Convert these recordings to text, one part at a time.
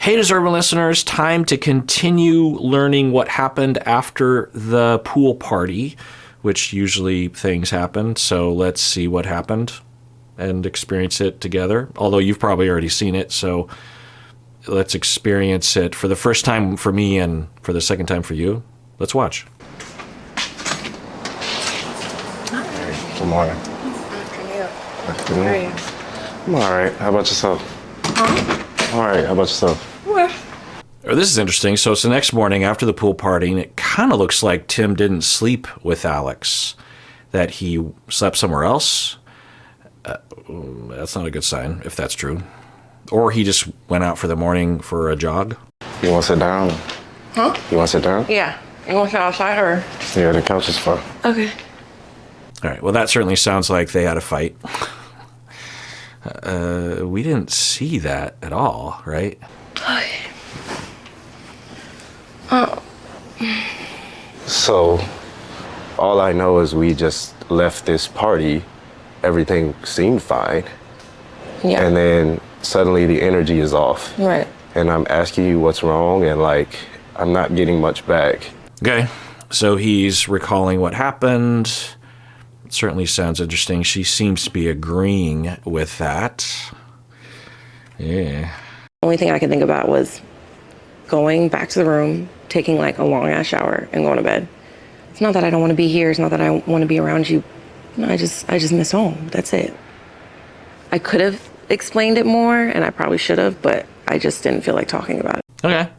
Hey, deserving listeners, time to continue learning what happened after the pool party, which usually things happen. So let's see what happened and experience it together. Although you've probably already seen it, so let's experience it for the first time for me and for the second time for you. Let's watch. Good morning. How are you? I'm all right. How about yourself? All right. How about yourself? Oh, this is interesting. So it's the next morning after the pool party, and it kind of looks like Tim didn't sleep with Alex, that he slept somewhere else. That's not a good sign, if that's true. Or he just went out for the morning for a jog. You want to sit down? Huh? You want to sit down? Yeah. You want to sit outside or? Yeah, the couch is fine. Okay. All right. Well, that certainly sounds like they had a fight. We didn't see that at all, right? Okay. Oh. So, all I know is we just left this party. Everything seemed fine. Yeah. And then suddenly the energy is off. Right. And I'm asking you what's wrong, and I'm not getting much back. Okay. So he's recalling what happened. It certainly sounds interesting. She seems to be agreeing with that. Yeah. The only thing I could think about was going back to the room, taking like a long ass shower and going to bed. It's not that I don't want to be here. It's not that I want to be around you. No, I just miss home. That's it. I could have explained it more and I probably should have, but I just didn't feel like talking about it. Okay.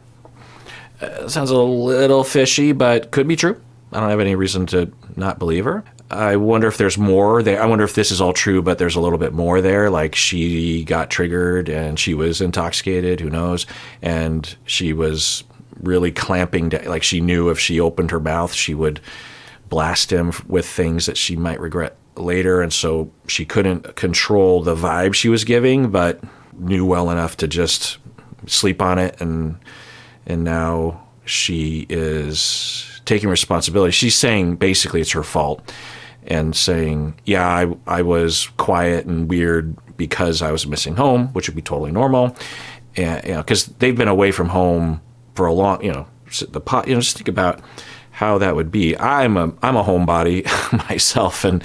Sounds a little fishy, but could be true. I don't have any reason to not believe her. I wonder if there's more there. I wonder if this is all true, but there's a little bit more there. Like she got triggered and she was intoxicated, who knows? And she was really clamping down. Like she knew if she opened her mouth, she would blast him with things that she might regret later. And so she couldn't control the vibe she was giving, but knew well enough to just sleep on it. And now she is taking responsibility. She's saying basically it's her fault and saying, yeah, I was quiet and weird because I was missing home, which would be totally normal. And, because they've been away from home for a long, just think about how that would be. I'm a homebody myself. And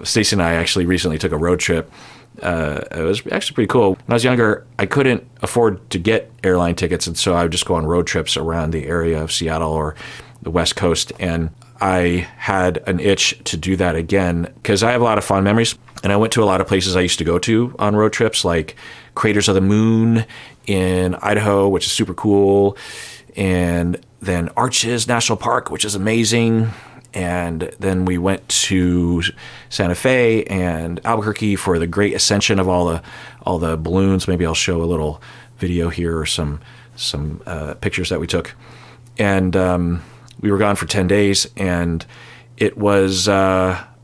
Stacey and I actually recently took a road trip. It was actually pretty cool. When I was younger, I couldn't afford to get airline tickets, and so I would just go on road trips around the area of Seattle or the West Coast, and I had an itch to do that again because I have a lot of fond memories, and I went to a lot of places I used to go to on road trips, like Craters of the Moon in Idaho, which is super cool, and then Arches National Park, which is amazing. And then we went to Santa Fe and Albuquerque for the great ascension of all the balloons. Maybe I'll show a little video here or some pictures that we took. And we were gone for 10 days, and it was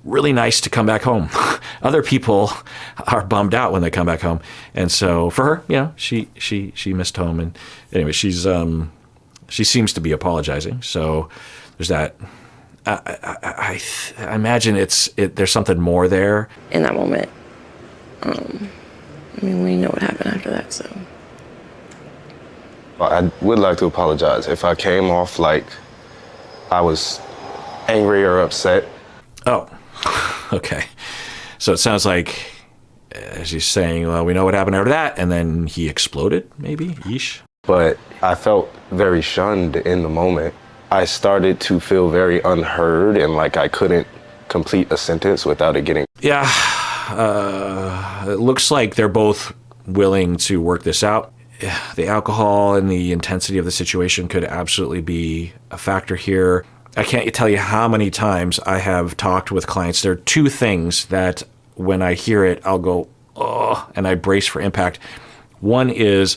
really nice to come back home. Other people are bummed out when they come back home, and so for her, she missed home. And anyway, she seems to be apologizing. So there's that. I imagine there's something more there. In that moment. We know what happened after that, so. I would like to apologize if I came off like I was angry or upset. Oh, okay. So it sounds like she's saying, well, we know what happened after that, and then he exploded, maybe? Yeesh. But I felt very shunned in the moment. I started to feel very unheard and like I couldn't complete a sentence without it getting... Yeah, it looks like they're both willing to work this out. The alcohol and the intensity of the situation could absolutely be a factor here. I can't tell you how many times I have talked with clients. There are two things that when I hear it, I'll go, oh, and I brace for impact. One is,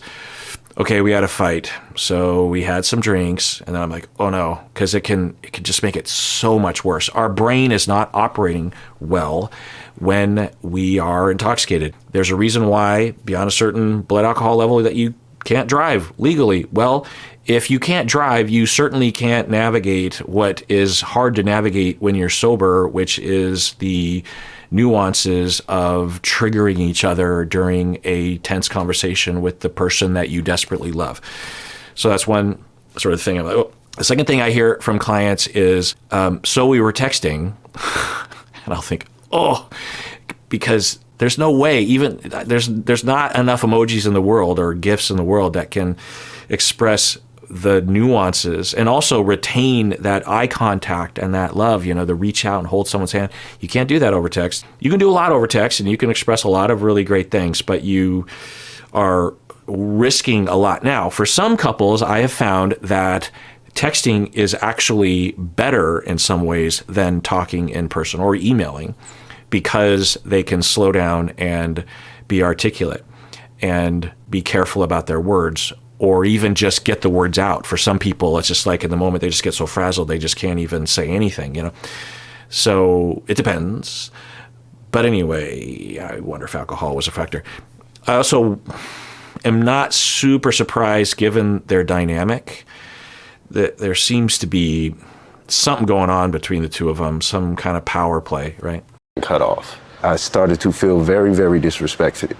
okay, we had a fight, so we had some drinks, and then I'm like, oh no, because it can just make it so much worse. Our brain is not operating well when we are intoxicated. There's a reason why, beyond a certain blood alcohol level, that you can't drive legally. Well, if you can't drive, you certainly can't navigate what is hard to navigate when you're sober, which is the nuances of triggering each other during a tense conversation with the person that you desperately love. So that's one sort of thing. I'm like, oh. The second thing I hear from clients is, so we were texting, and I'll think, oh, because there's no way, even there's not enough emojis in the world or GIFs in the world that can express the nuances and also retain that eye contact and that love, the reach out and hold someone's hand. You can't do that over text. You can do a lot over text and you can express a lot of really great things, but you are risking a lot. Now, for some couples, I have found that texting is actually better in some ways than talking in person or emailing because they can slow down and be articulate and be careful about their words or even just get the words out. For some people, it's just like in the moment they just get so frazzled they just can't even say anything, So it depends. But anyway, I wonder if alcohol was a factor. I also am not super surprised given their dynamic that there seems to be something going on between the two of them, some kind of power play, right? Cut off. I started to feel very, very disrespected.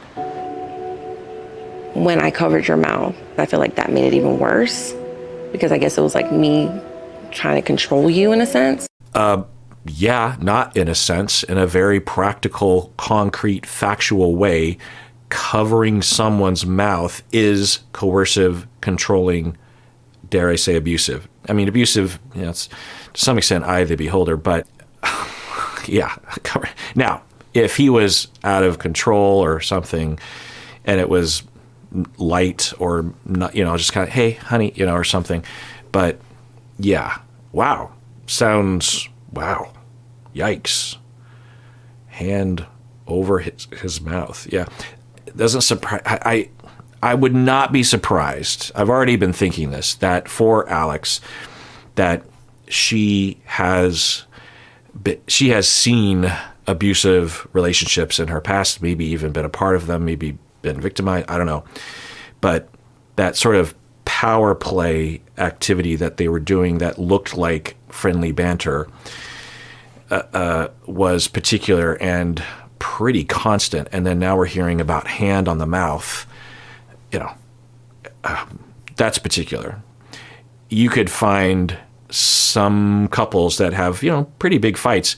When I covered your mouth, I feel like that made it even worse because I guess it was like me trying to control you in a sense. Yeah, not in a sense, in a very practical, concrete, factual way. Covering someone's mouth is coercive, controlling, dare I say abusive. I mean, abusive, it's to some extent eye of the beholder, but yeah. Now, if he was out of control or something and it was light or not, just kind of, hey, honey, or something. But yeah, wow. Wow. Yikes. Hand over his mouth. Yeah. It doesn't surprise. I would not be surprised. I've already been thinking this, that for Alex, that she has seen abusive relationships in her past, maybe even been a part of them, maybe been victimized. I don't know. But that sort of power play activity that they were doing that looked like friendly banter was particular and pretty constant. And then now we're hearing about hand on the mouth. That's particular. You could find some couples that have, pretty big fights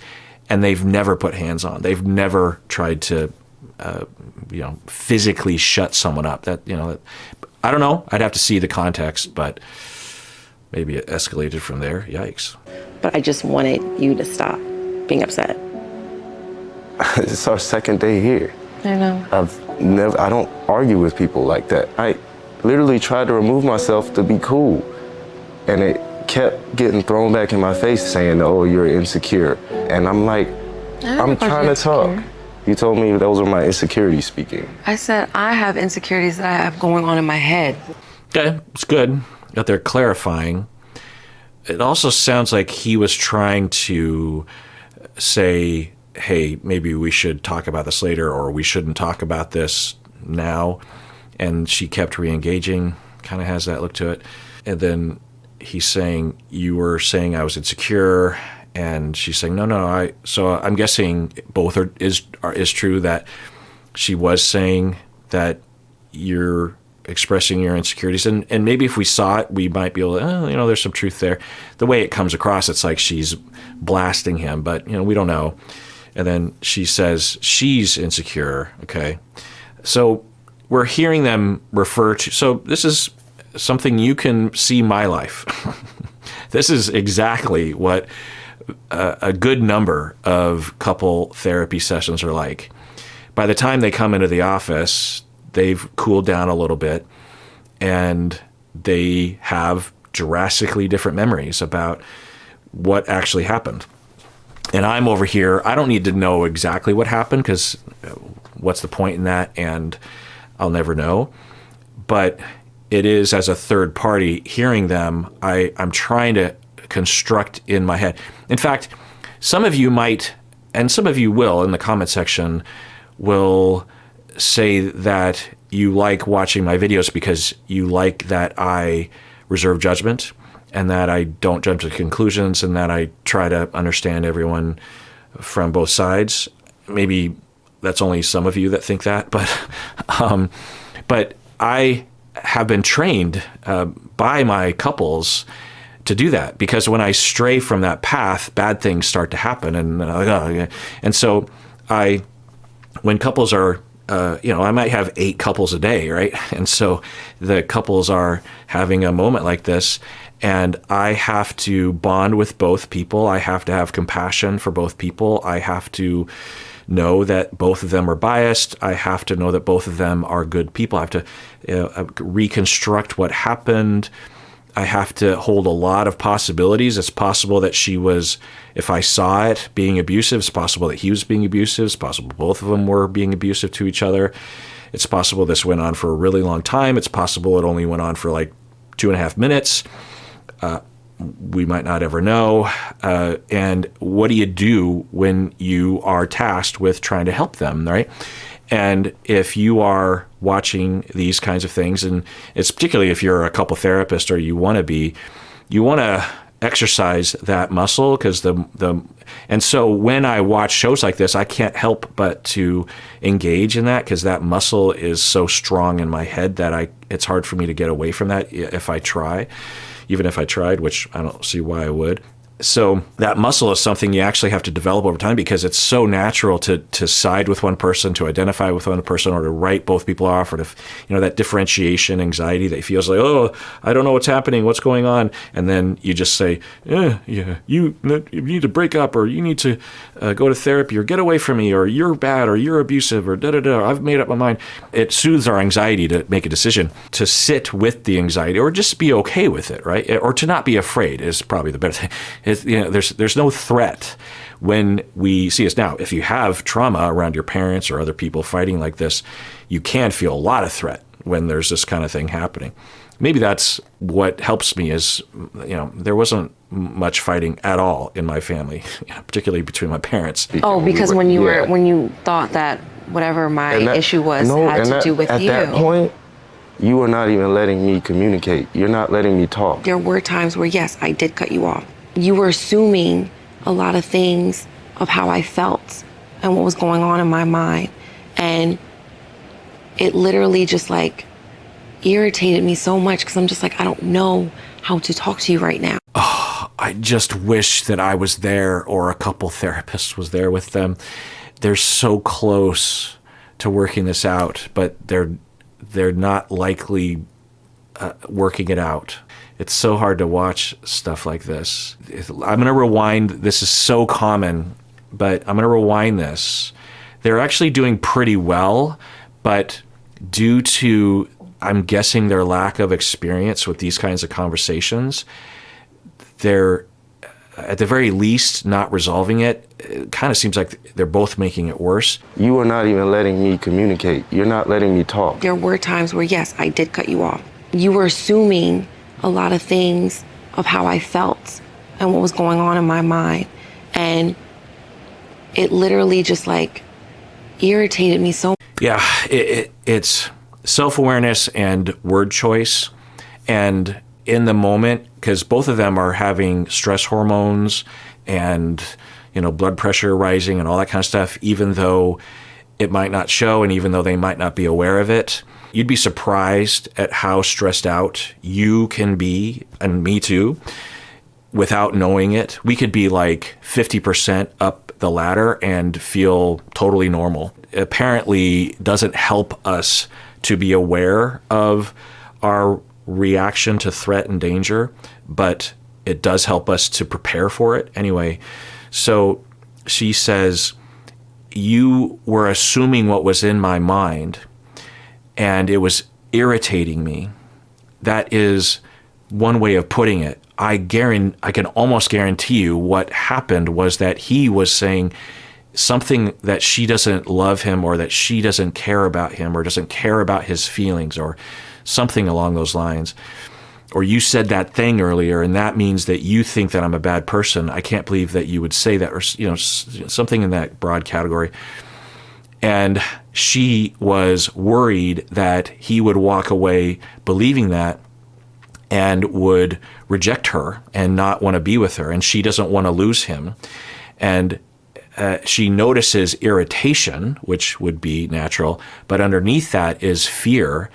and they've never put hands on. They've never tried to, physically shut someone up. That I don't know. I'd have to see the context, but maybe it escalated from there. Yikes. But I just wanted you to stop being upset. It's our second day here. I know. I don't argue with people like that. I literally tried to remove myself to be cool. And it kept getting thrown back in my face saying, oh, you're insecure. And I'm like, I'm trying to talk. You told me those were my insecurities speaking. I said I have insecurities that I have going on in my head. Okay, it's good that they're clarifying. It also sounds like he was trying to say, hey, maybe we should talk about this later, or we shouldn't talk about this now. And she kept re-engaging, kind of has that look to it. And then he's saying, you were saying I was insecure. And she's saying, no. So I'm guessing both is true, that she was saying that you're expressing your insecurities. And maybe if we saw it, we might be able to, there's some truth there. The way it comes across, it's like she's blasting him, but, we don't know. And then she says she's insecure. Okay. So we're hearing them refer to, so this is something you can see my life. This is exactly what a good number of couple therapy sessions are like. By the time they come into the office, they've cooled down a little bit and they have drastically different memories about what actually happened. And I'm over here, I don't need to know exactly what happened because what's the point in that? And I'll never know. But it is, as a third party, hearing them, I'm trying to construct in my head. In fact, some of you might, and some of you will in the comment section, will say that you like watching my videos because you like that I reserve judgment and that I don't jump to conclusions and that I try to understand everyone from both sides. maybe that's only some of you that think that, but I have been trained by my couples to do that, because when I stray from that path, bad things start to happen, and so when couples are, I might have 8 couples a day, right? And so the couples are having a moment like this, and I have to bond with both people. I have to have compassion for both people. I have to know that both of them are biased. I have to know that both of them are good people. I have to reconstruct what happened. I have to hold a lot of possibilities. It's possible that she was, if I saw it, being abusive. It's possible that he was being abusive. It's possible both of them were being abusive to each other. It's possible this went on for a really long time. It's possible it only went on for like 2.5 minutes. We might not ever know. And what do you do when you are tasked with trying to help them, right? And if you are watching these kinds of things, and it's particularly if you're a couple therapist or you want to exercise that muscle, because and so when I watch shows like this, I can't help but to engage in that, because that muscle is so strong in my head that it's hard for me to get away from that if I try, even if I tried, which I don't see why I would. So that muscle is something you actually have to develop over time, because it's so natural to side with one person, to identify with one person, or to write both people off, or to, that differentiation anxiety that feels like, oh, I don't know what's happening, what's going on. And then you just say, you need to break up, or you need to go to therapy, or get away from me, or you're bad, or you're abusive, or da-da-da, I've made up my mind. It soothes our anxiety to make a decision, to sit with the anxiety, or just be okay with it, right? Or to not be afraid is probably the better thing. There's no threat when we see this. Now, if you have trauma around your parents or other people fighting like this, you can feel a lot of threat when there's this kind of thing happening. Maybe that's what helps me is, there wasn't much fighting at all in my family, particularly between my parents. Oh, because when you thought that whatever my issue was had to do with you. At that point, you were not even letting me communicate. You're not letting me talk. There were times where, yes, I did cut you off. You were assuming a lot of things of how I felt and what was going on in my mind. And it literally just irritated me so much, because I'm just I don't know how to talk to you right now. Oh, I just wish that I was there, or a couple therapists was there with them. They're so close to working this out, but they're not likely working it out. It's so hard to watch stuff like this. I'm going to rewind. This is so common, but I'm going to rewind this. They're actually doing pretty well, but due to, I'm guessing, their lack of experience with these kinds of conversations, they're, at the very least, not resolving it. It kind of seems like they're both making it worse. You are not even letting me communicate. You're not letting me talk. There were times where, yes, I did cut you off. You were assuming a lot of things of how I felt and what was going on in my mind. And it literally just irritated me so. Yeah, it's self-awareness and word choice. And in the moment, because both of them are having stress hormones and, blood pressure rising and all that kind of stuff, even though it might not show and even though they might not be aware of it. You'd be surprised at how stressed out you can be, and me too, without knowing it. We could be 50% up the ladder and feel totally normal. Apparently doesn't help us to be aware of our reaction to threat and danger, but it does help us to prepare for it anyway. So she says, you were assuming what was in my mind, and it was irritating me. That is one way of putting it. I can almost guarantee you what happened was that he was saying something that she doesn't love him, or that she doesn't care about him, or doesn't care about his feelings, or something along those lines. Or you said that thing earlier, and that means that you think that I'm a bad person. I can't believe that you would say that, or something in that broad category. And she was worried that he would walk away believing that and would reject her and not want to be with her. And she doesn't want to lose him. And she notices irritation, which would be natural, but underneath that is fear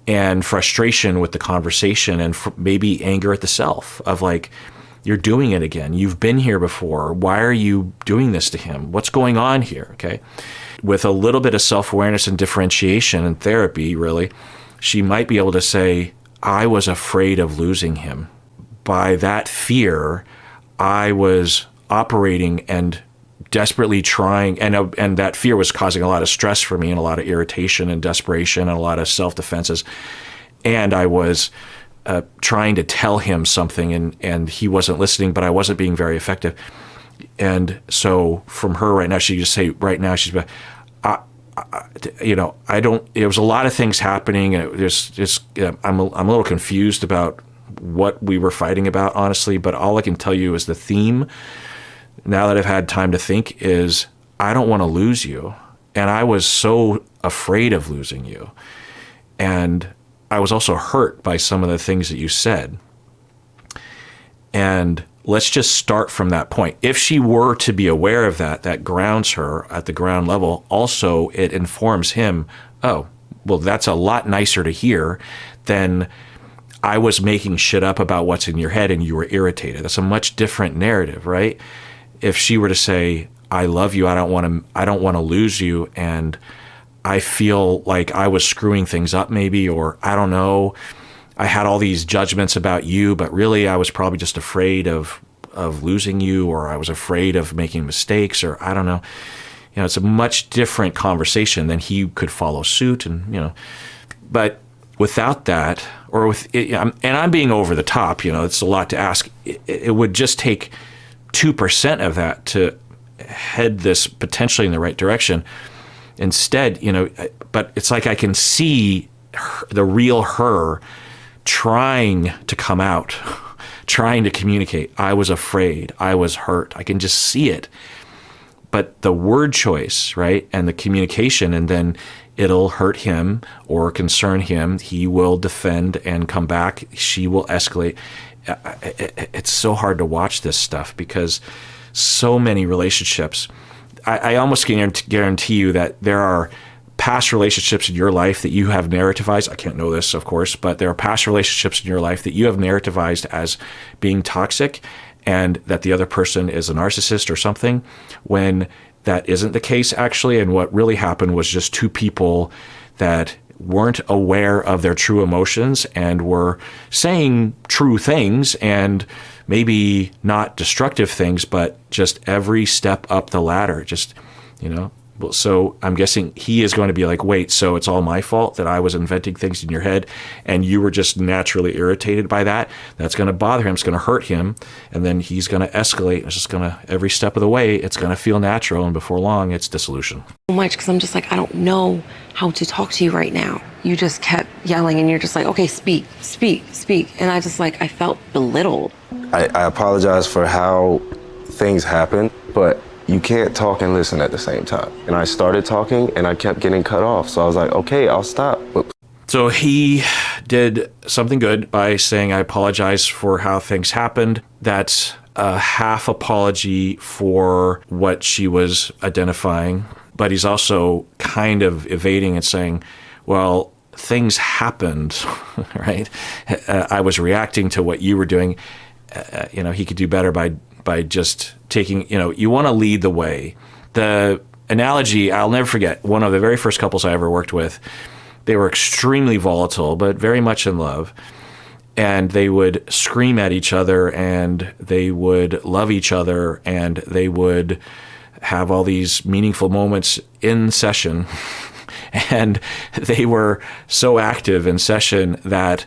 and frustration with the conversation and maybe anger at the self of like, you're doing it again. You've been here before. Why are you doing this to him? What's going on here? Okay. With a little bit of self-awareness and differentiation and therapy, really, she might be able to say, I was afraid of losing him. By that fear, I was operating and desperately trying, and that fear was causing a lot of stress for me and a lot of irritation and desperation and a lot of self-defenses. And I was trying to tell him something, and he wasn't listening, but I wasn't being very effective. And so from her right now, she just say right now, she's I don't, it was a lot of things happening, and I'm a little confused about what we were fighting about, honestly, but all I can tell you is the theme, now that I've had time to think, is I don't want to lose you. And I was so afraid of losing you. And I was also hurt by some of the things that you said. And let's just start from that point. If she were to be aware of that, that grounds her at the ground level. Also, it informs him, oh, well, that's a lot nicer to hear than I was making shit up about what's in your head and you were irritated. That's a much different narrative, right? If she were to say, I love you, I don't want to lose you, and I feel like I was screwing things up maybe, or I don't know, I had all these judgments about you, but really I was probably just afraid of losing you, or I was afraid of making mistakes, or I don't know. You know, it's a much different conversation. Then he could follow suit, and but without that, or with it, and I'm being over the top, it's a lot to ask. It would just take 2% of that to head this potentially in the right direction. Instead, but it's like I can see the real her trying to come out, trying to communicate. I was afraid. I was hurt. I can just see it. But the word choice, right, and the communication, and then it'll hurt him or concern him. He will defend and come back. She will escalate. It's so hard to watch this stuff because so many relationships, I almost guarantee you that there are past relationships in your life that you have narrativized. I can't know this, of course, but there are past relationships in your life that you have narrativized as being toxic and that the other person is a narcissist or something, when that isn't the case, actually. And what really happened was just two people that weren't aware of their true emotions and were saying true things and maybe not destructive things, but just every step up the ladder, just, so I'm guessing he is going to be like, wait, so it's all my fault that I was inventing things in your head and you were just naturally irritated by that? That's going to bother him. It's going to hurt him. And then he's going to escalate. It's just going to, every step of the way, it's going to feel natural. And before long, it's dissolution. So much, because I'm just like, I don't know how to talk to you right now. You just kept yelling and you're just like, okay, speak. And I just I felt belittled. I apologize for how things happen, but you can't talk and listen at the same time. And I started talking and I kept getting cut off. So I was like, okay, I'll stop. So he did something good by saying, I apologize for how things happened. That's a half apology for what she was identifying. But he's also kind of evading and saying, well, things happened, right? I was reacting to what you were doing. He could do better by just taking, you want to lead the way. The analogy, I'll never forget, one of the very first couples I ever worked with, they were extremely volatile, but very much in love. And they would scream at each other and they would love each other and they would have all these meaningful moments in session. And they were so active in session that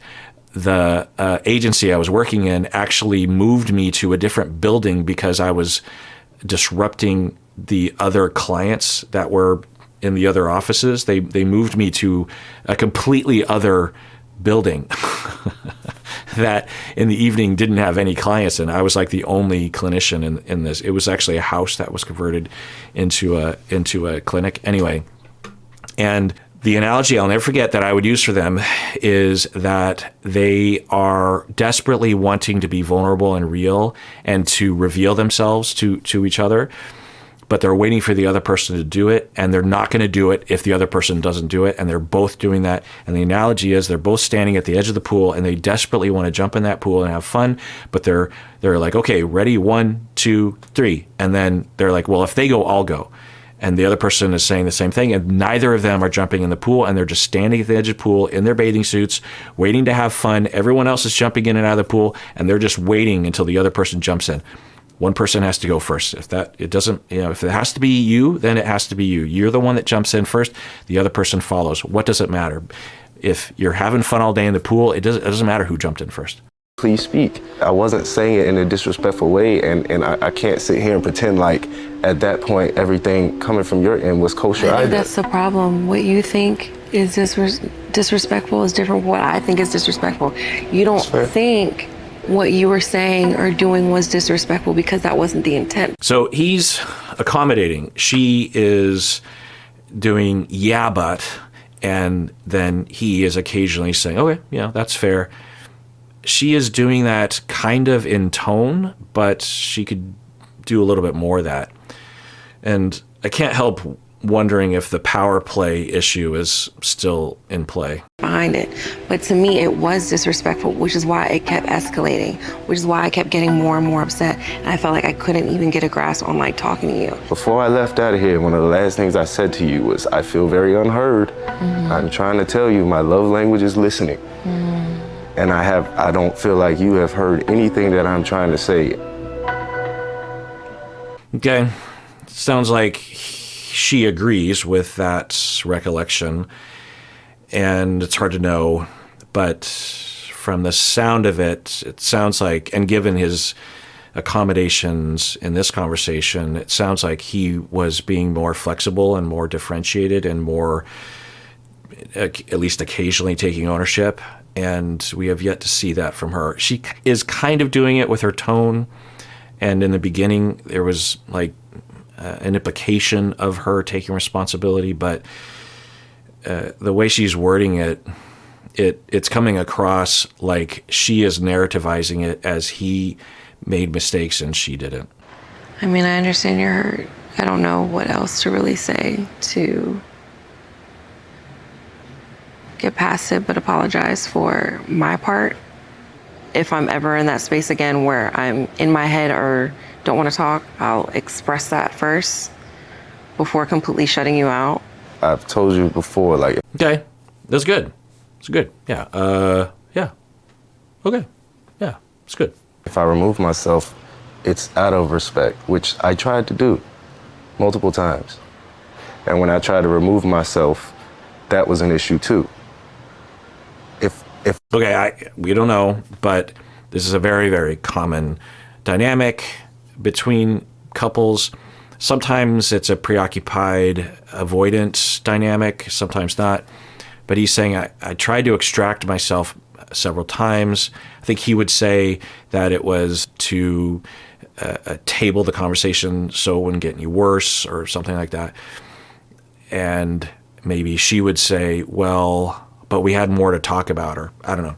the agency I was working in actually moved me to a different building because I was disrupting the other clients that were in the other offices. They moved me to a completely other building that in the evening didn't have any clients, and I was like the only clinician in this. It was actually a house that was converted into a clinic. Anyway, and the analogy I'll never forget that I would use for them is that they are desperately wanting to be vulnerable and real and to reveal themselves to each other. but they're waiting for the other person to do it, and they're not going to do it if the other person doesn't do it, and they're both doing that. And the analogy is they're both standing at the edge of the pool, and they desperately want to jump in that pool and have fun, but they're like, okay, ready, 1, 2, 3, and then they're like, well, if they go, I'll go. And the other person is saying the same thing, and neither of them are jumping in the pool, and they're just standing at the edge of the pool in their bathing suits, waiting to have fun. Everyone else is jumping in and out of the pool, and they're just waiting until the other person jumps in. One person has to go first. If it has to be you, then it has to be you. You're the one that jumps in first. The other person follows. What does it matter? If you're having fun all day in the pool, it doesn't matter who jumped in first. Please speak. I wasn't saying it in a disrespectful way, and I can't sit here and pretend like at that point everything coming from your end was kosher I think either. that's the problem. What you think is disrespectful is different from what I think is disrespectful. You don't think what you were saying or doing was disrespectful because that wasn't the intent. So he's accommodating. She is doing yeah, but, and then he is occasionally saying, okay, yeah, that's fair. She is doing that kind of in tone, but she could do a little bit more of that. And I can't help wondering if the power play issue is still in play. Behind it. But to me, it was disrespectful, which is why it kept escalating, which is why I kept getting more and more upset. And I felt like I couldn't even get a grasp on like talking to you. Before I left out of here, one of the last things I said to you was, I feel very unheard. I'm trying to tell you my love language is listening. And I don't feel like you have heard anything that I'm trying to say. Okay. Sounds like she agrees with that recollection, and it's hard to know, but from the sound of it, it sounds like, and given his accommodations in this conversation, it sounds like he was being more flexible and more differentiated and more, at least occasionally, taking ownership. And we have yet to see that from her. She is kind of doing it with her tone. And in the beginning, there was like an implication of her taking responsibility. But the way she's wording it, it's coming across like she is narrativizing it as he made mistakes and she didn't. I mean, I understand you're hurt. I don't know what else to really say to get past it, but apologize for my part. If I'm ever in that space again where I'm in my head or don't want to talk, I'll express that first before completely shutting you out. I've told you before, like... Okay, that's good. It's good. Yeah. Yeah. Okay. Yeah, it's good. If I remove myself, it's out of respect, which I tried to do multiple times. And when I tried to remove myself, that was an issue too. Okay, we don't know, but this is a very, very common dynamic between couples. Sometimes it's a preoccupied, avoidant dynamic, sometimes not. But he's saying, I tried to extract myself several times. I think he would say that it was to table the conversation so it wouldn't get any worse or something like that. And maybe she would say, well, but we had more to talk about, or I don't know.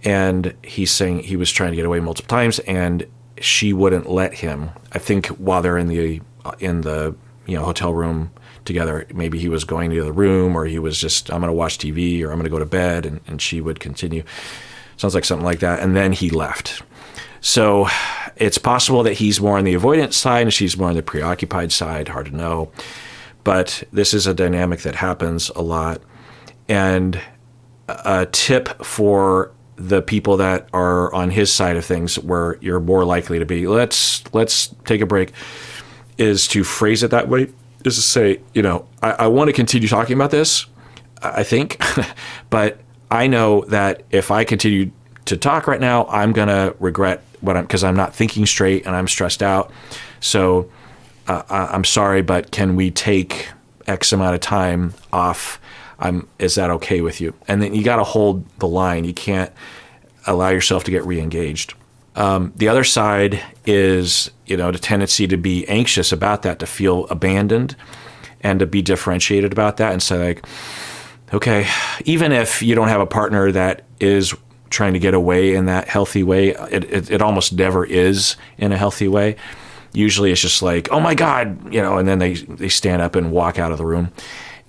And he's saying he was trying to get away multiple times, and she wouldn't let him. I think while they're in the hotel room together, maybe he was going to the other room, or he was just, I'm going to watch TV, or I'm going to go to bed, and she would continue. Sounds like something like that. And then he left. So it's possible that he's more on the avoidant side and she's more on the preoccupied side. Hard to know. But this is a dynamic that happens a lot. And a tip for the people that are on his side of things, where you're more likely to be, let's take a break, is to phrase it that way, is to say, I want to continue talking about this, I think, but I know that if I continue to talk right now, I'm going to regret because I'm not thinking straight and I'm stressed out. So I'm sorry, but can we take X amount of time off? Is that okay with you? And then you got to hold the line. You can't allow yourself to get re-engaged. The other side is, the tendency to be anxious about that, to feel abandoned, and to be differentiated about that and say, like, okay, even if you don't have a partner that is trying to get away in that healthy way, it almost never is in a healthy way. Usually it's just like, oh my God, and then they stand up and walk out of the room.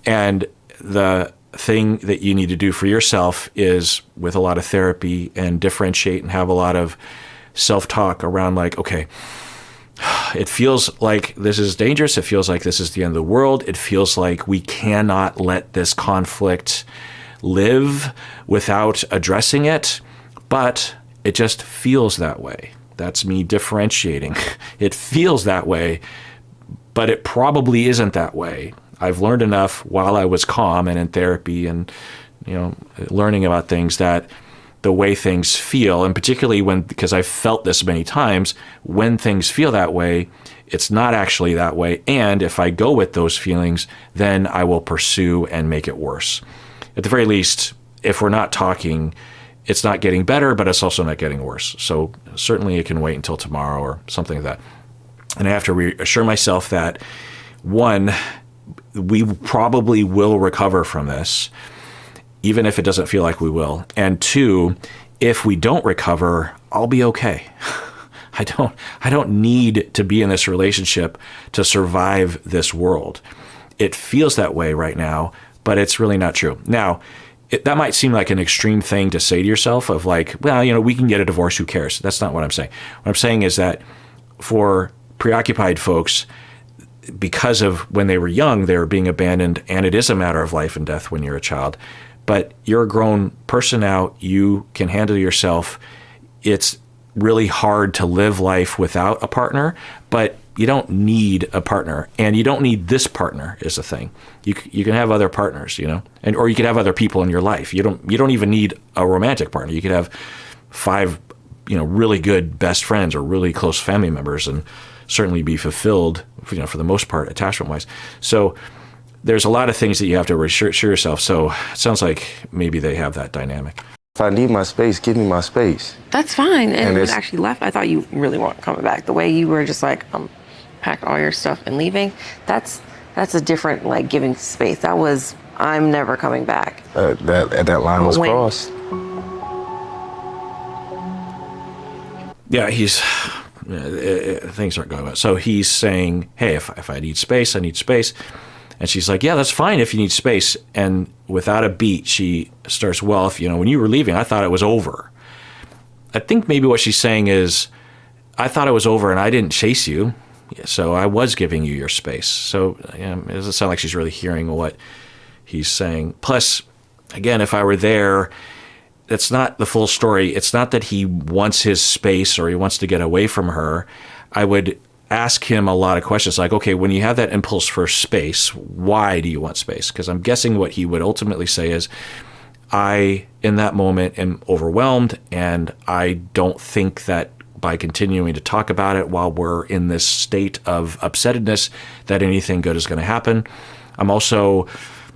And the thing that you need to do for yourself is, with a lot of therapy, and differentiate and have a lot of self-talk around like, okay, it feels like this is dangerous. It feels like this is the end of the world. It feels like we cannot let this conflict live without addressing it, but it just feels that way. That's me differentiating. It feels that way, but it probably isn't that way. I've learned enough while I was calm and in therapy and, learning about things, that the way things feel, and particularly because I've felt this many times, when things feel that way, it's not actually that way. And if I go with those feelings, then I will pursue and make it worse. At the very least, if we're not talking, it's not getting better, but it's also not getting worse. So certainly it can wait until tomorrow or something like that. And I have to reassure myself that, one, we probably will recover from this, even if it doesn't feel like we will. And two, if we don't recover, I'll be okay. I don't need to be in this relationship to survive this world. It feels that way right now, but it's really not true. Now, that might seem like an extreme thing to say to yourself, of like, well, we can get a divorce, who cares? That's not what I'm saying. What I'm saying is that for preoccupied folks, because of when they were young, they were being abandoned, and it is a matter of life and death when you're a child. But you're a grown person now. You can handle yourself. It's really hard to live life without a partner, but you don't need a partner, and you don't need this partner is the thing. You can have other partners, or you could have other people in your life. You don't even need a romantic partner. You could have 5, really good best friends or really close family members, and certainly be fulfilled, for the most part, attachment-wise. So there's a lot of things that you have to reassure yourself. So it sounds like maybe they have that dynamic. If I need my space, give me my space. That's fine. And when it's you actually left, I thought you really weren't coming back. The way you were just like, pack all your stuff and leaving, that's a different, like, giving space. That was, I'm never coming back. That line was crossed. Yeah, things aren't going well. So he's saying, hey, if I need space, I need space. And she's like, yeah, that's fine if you need space. And without a beat, she starts, well, when you were leaving, I thought it was over. I think maybe what she's saying is, I thought it was over and I didn't chase you, so I was giving you your space. So it doesn't sound like she's really hearing what he's saying. Plus, again, if I were there, that's not the full story. It's not that he wants his space or he wants to get away from her. I would ask him a lot of questions like, okay, when you have that impulse for space, why do you want space? Because I'm guessing what he would ultimately say is, I, in that moment, am overwhelmed, and I don't think that by continuing to talk about it while we're in this state of upsettedness, that anything good is going to happen. I'm also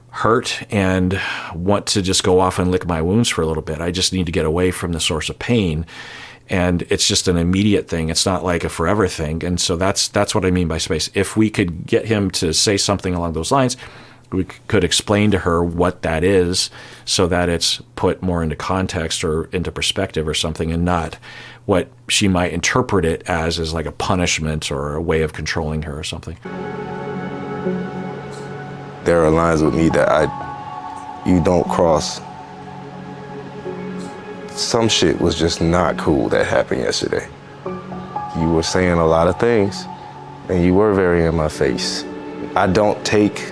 hurt and want to just go off and lick my wounds for a little bit. I just need to get away from the source of pain. And it's just an immediate thing. It's not like a forever thing. And so that's what I mean by space. If we could get him to say something along those lines, we could explain to her what that is so that it's put more into context or into perspective or something, and not what she might interpret it as like a punishment or a way of controlling her or something. There are lines with me that you don't cross. Some shit was just not cool that happened yesterday. You were saying a lot of things, and you were very in my face. I don't take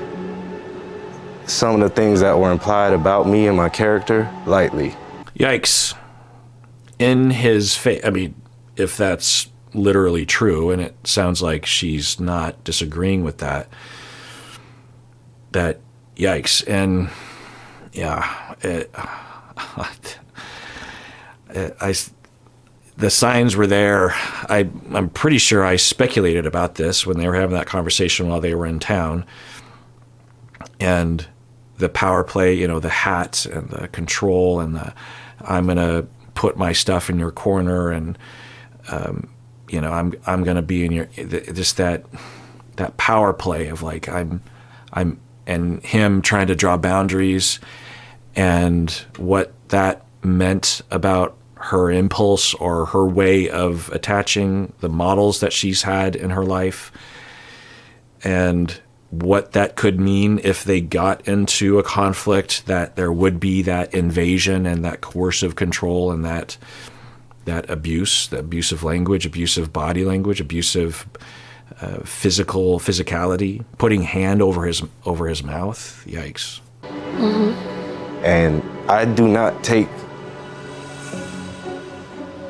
some of the things that were implied about me and my character lightly. Yikes. In his face, I mean, if that's literally true, and it sounds like she's not disagreeing with that yikes. And yeah, the signs were there. I'm pretty sure I speculated about this when they were having that conversation while they were in town. And the power play, the hat and the control and I'm going to put my stuff in your corner and, I'm going to be in your, just that power play of like, and him trying to draw boundaries and what that meant about her impulse or her way of attaching, the models that she's had in her life, and what that could mean if they got into a conflict, that there would be that invasion and that coercive control and that abuse, the abusive language, abusive body language, abusive physicality, putting hand over his mouth. Yikes. And I do not take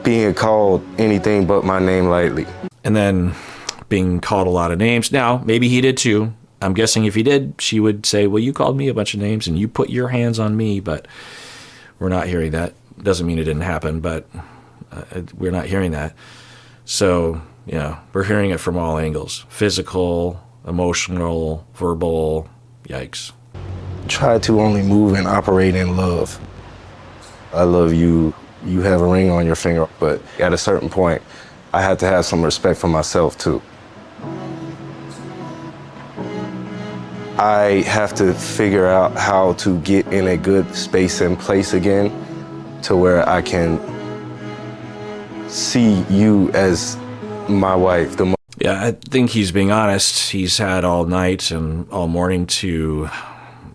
being called anything but my name lightly. And then being called a lot of names. Now, maybe he did too. I'm guessing if he did, she would say, well, you called me a bunch of names and you put your hands on me, but we're not hearing that. Doesn't mean it didn't happen, but we're not hearing that. So, yeah, we're hearing it from all angles. Physical, emotional, verbal. Yikes. Try to only move and operate in love. I love you. You have a ring on your finger, but at a certain point, I had to have some respect for myself too. I have to figure out how to get in a good space and place again to where I can see you as my wife. Yeah, I think he's being honest. He's had all night and all morning to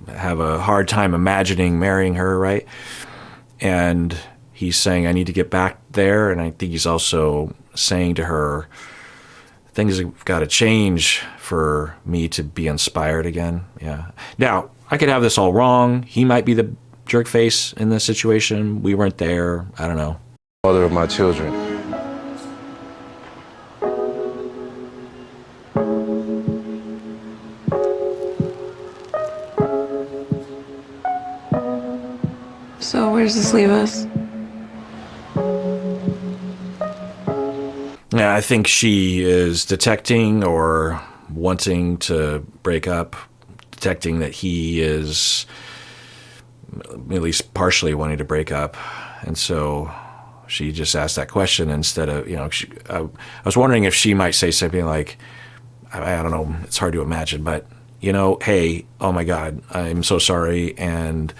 have a hard time imagining marrying her, right? And he's saying, I need to get back there. And I think he's also saying to her, things have got to change for me to be inspired again. Yeah. Now, I could have this all wrong. He might be the jerk face in this situation. We weren't there. I don't know. Mother of my children. So where does this leave us? Yeah, I think she is detecting or wanting to break up, detecting that he is at least partially wanting to break up. And so she just asked that question instead of, I was wondering if she might say something like, I don't know, it's hard to imagine, but, hey, oh my God, I'm so sorry. And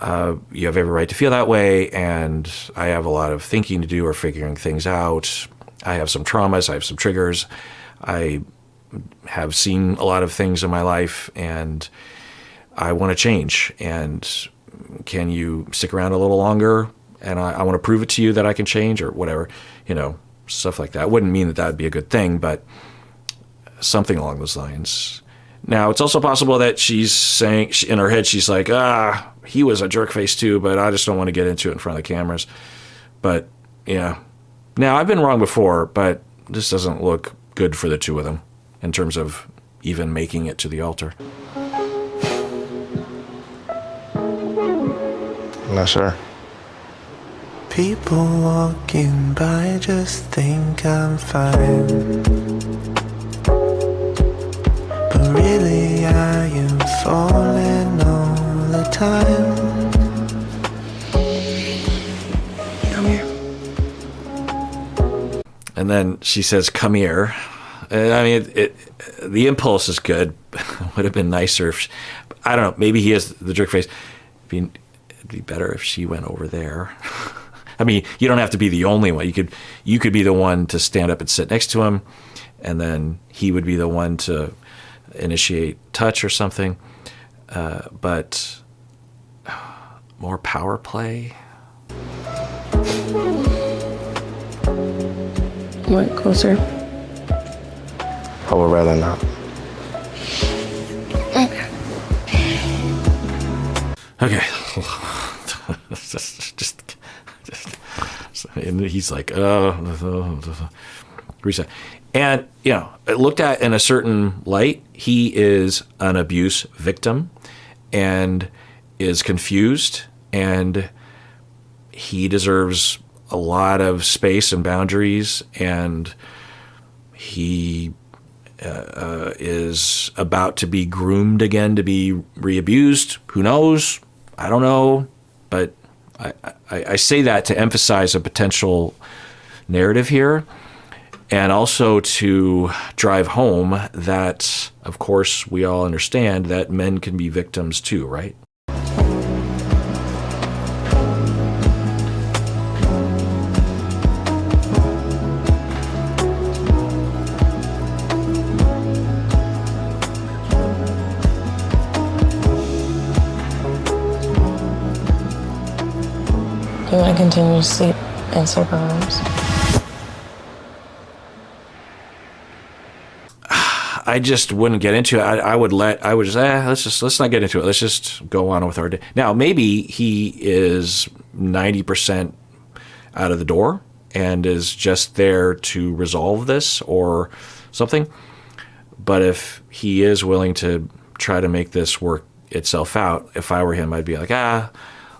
you have every right to feel that way. And I have a lot of thinking to do or figuring things out. I have some traumas, I have some triggers. I have seen a lot of things in my life and I want to change. And can you stick around a little longer? And I want to prove it to you that I can change or whatever, stuff like that. Wouldn't mean that would be a good thing, but something along those lines. Now, it's also possible that she's saying, in her head, she's like, he was a jerk face too, but I just don't want to get into it in front of the cameras. But, yeah. Now, I've been wrong before, but this doesn't look good for the two of them in terms of even making it to the altar. I'm not sure. People walking by just think I'm fine, but really I am falling all the time. Come here. And then she says, come here. And I mean, the impulse is good. Would have been nicer if, I don't know, maybe he has the jerk face. It'd be better if she went over there. I mean, you don't have to be the only one. You could be the one to stand up and sit next to him, and then he would be the one to initiate touch or something. But more power play. What, closer? I would rather not. Okay. just and he's like, reset. And, looked at in a certain light, he is an abuse victim and is confused, and he deserves a lot of space and boundaries, and he is about to be groomed again to be re-abused. Who knows? I don't know. But I say that to emphasize a potential narrative here, and also to drive home that, of course, we all understand that men can be victims too, right? and continue to sleep in separate rooms. I just wouldn't get into it. I would just, let's not get into it. Let's just go on with our day. Now, maybe he is 90% out of the door and is just there to resolve this or something. But if he is willing to try to make this work itself out, if I were him, I'd be like,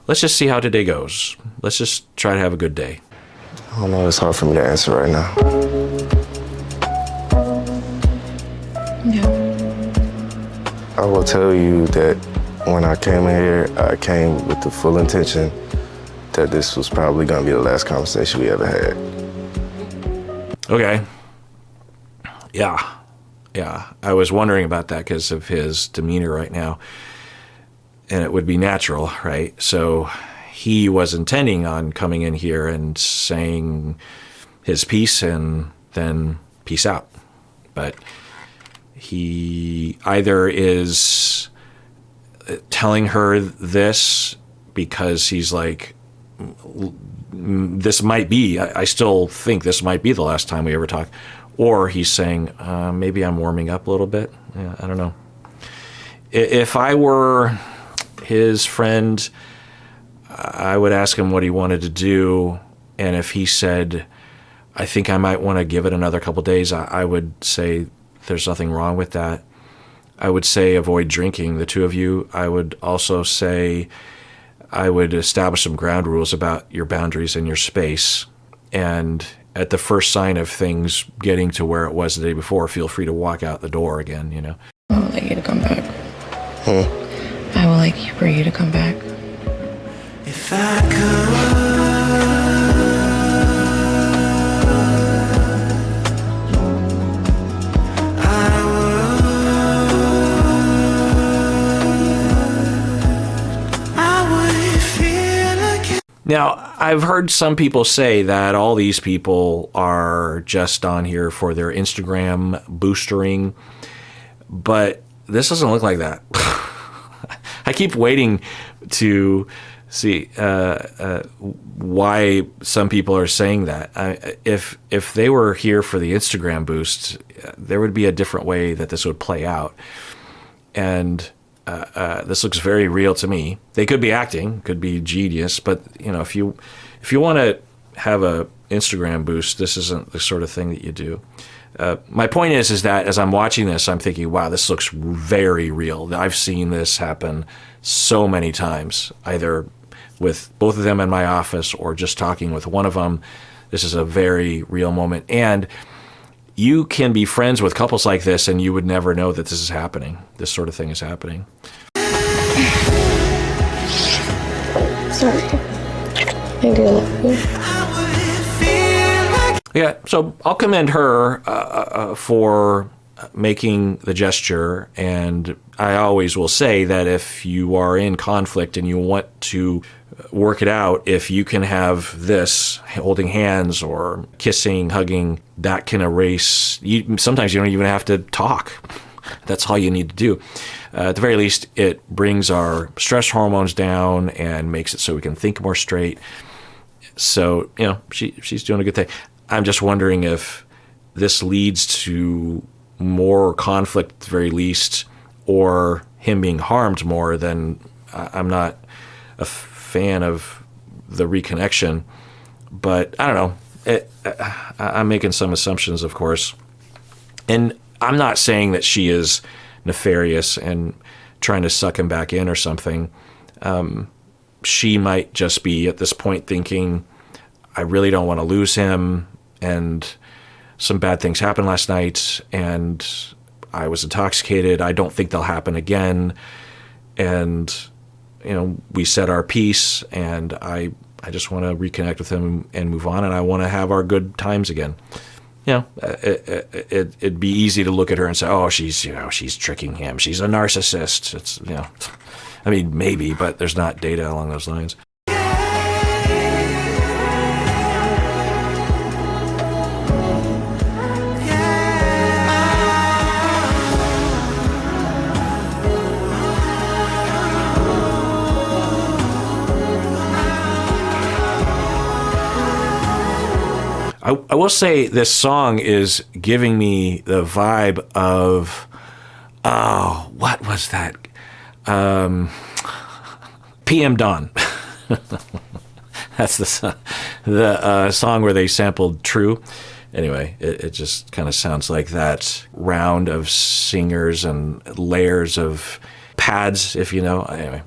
let's just see how today goes. Let's just try to have a good day. I don't know, it's hard for me to answer right now. Yeah. I will tell you that when I came in here, I came with the full intention that this was probably going to be the last conversation we ever had. Okay. Yeah. I was wondering about that because of his demeanor right now. And it would be natural, right? So he was intending on coming in here and saying his piece and then peace out. But he either is telling her this because he's like, this might be, I still think this might be the last time we ever talk. Or he's saying, maybe I'm warming up a little bit. Yeah, I don't know. If I were his friend, I would ask him what he wanted to do. And if he said, I think I might want to give it another couple days, I would say, there's nothing wrong with that. I would say avoid drinking, the two of you. I would also say I would establish some ground rules about your boundaries and your space. And at the first sign of things getting to where it was the day before, feel free to walk out the door again, you know. I would like you to come back. I would like for you to come back. If I could, Now, I've heard some people say that all these people are just on here for their Instagram boostering, but this doesn't look like that. I keep waiting to see why some people are saying that. If they were here for the Instagram boost, there would be a different way that this would play out. And this looks very real to me. They could be acting, could be genius, but you know, if you want to have a Instagram boost, this isn't the sort of thing that you do. My point is that as I'm watching this, I'm thinking, wow, this looks very real. I've seen this happen so many times, either with both of them in my office or just talking with one of them. This is a very real moment. And you can be friends with couples like this and you would never know that this is happening. This sort of thing is happening. Sorry. I do love you. Yeah, so I'll commend her for making the gesture, and I always will say that if you are in conflict and you want to work it out, if you can have this, holding hands or kissing, hugging, that can erase, sometimes you don't even have to talk. That's all you need to do. At the very least, it brings our stress hormones down and makes it so we can think more straight. So, you know, she's doing a good thing. I'm just wondering if this leads to more conflict at the very least, or him being harmed more. Then I'm not a fan of the reconnection. But I don't know. I'm making some assumptions, of course. And I'm not saying that she is nefarious and trying to suck him back in or something. She might just be at this point thinking, I really don't want to lose him, and some bad things happened last night, and I was intoxicated. I don't think they'll happen again. And, you know, we said our piece, and I just want to reconnect with him and move on, and I want to have our good times again. You know, it'd be easy to look at her and say, oh, she's tricking him. She's a narcissist. It's, you know, I mean, maybe, but there's not data along those lines. I will say this song is giving me the vibe of, oh, what was that? PM Dawn. That's the song where they sampled True. Anyway, it just kind of sounds like that round of singers and layers of pads, if you know. Anyway.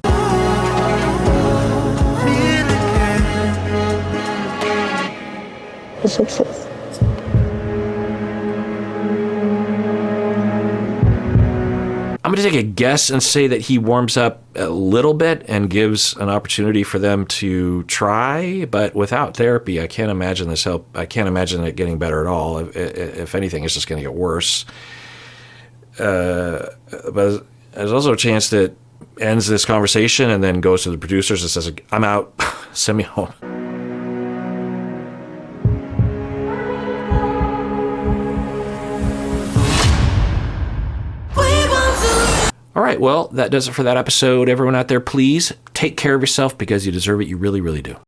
I'm going to take a guess and say that he warms up a little bit and gives an opportunity for them to try, but without therapy, I can't imagine this help. I can't imagine it getting better at all. If anything, it's just going to get worse. But there's also a chance that ends this conversation and then goes to the producers and says, I'm out, send me home. All right, well, that does it for that episode. Everyone out there, please take care of yourself because you deserve it. You really, really do.